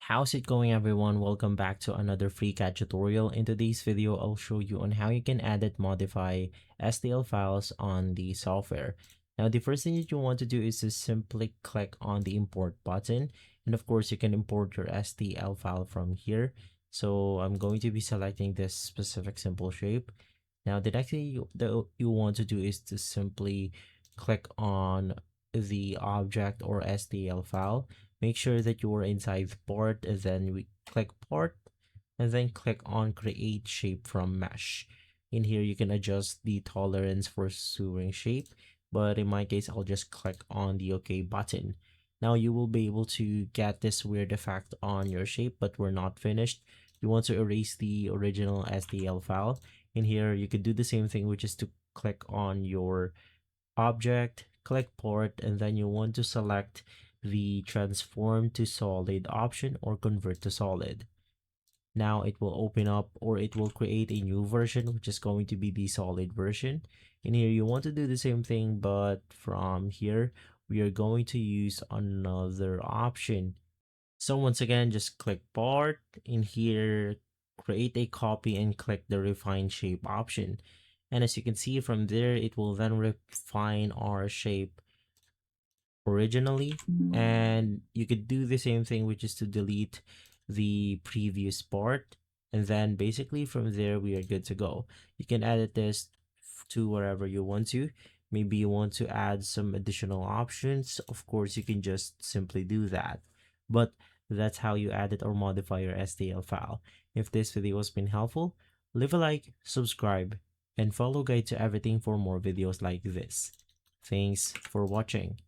How's it going, everyone? Welcome back to another FreeCAD tutorial. In today's video, I'll show you on how you can edit, modify STL files on the software. Now, the first thing that you want to do is to simply click on the import button. And of course, you can import your STL file from here. So I'm going to be selecting this specific simple shape. Now, the next thing you want to do is to simply click on the object or STL file. Make sure that you are inside the port, and then we click port, and then click on create shape from mesh. In here, you can adjust the tolerance for sewing shape, but in my case, I'll just click on the OK button. Now you will be able to get this weird effect on your shape, but we're not finished. You want to erase the original STL file. In here, you could do the same thing, which is to click on your object, click port, and then you want to select the transform to solid option or convert to solid. Now it will open up, or it will create a new version, which is going to be the solid version. In here, you want to do the same thing, but from here, we are going to use another option. So once again, just click part. In here, create a copy and click the refine shape option. And as you can see from there, it will then refine our shape originally. And you could do the same thing, which is to delete the previous part. And then basically from there, we are good to go. You can edit this to wherever you want to. Maybe you want to add some additional options. Of course, you can just simply do that. But that's how you edit or modify your STL file. If this video has been helpful, leave a like, subscribe, and follow Guide to Everything for more videos like this. Thanks for watching.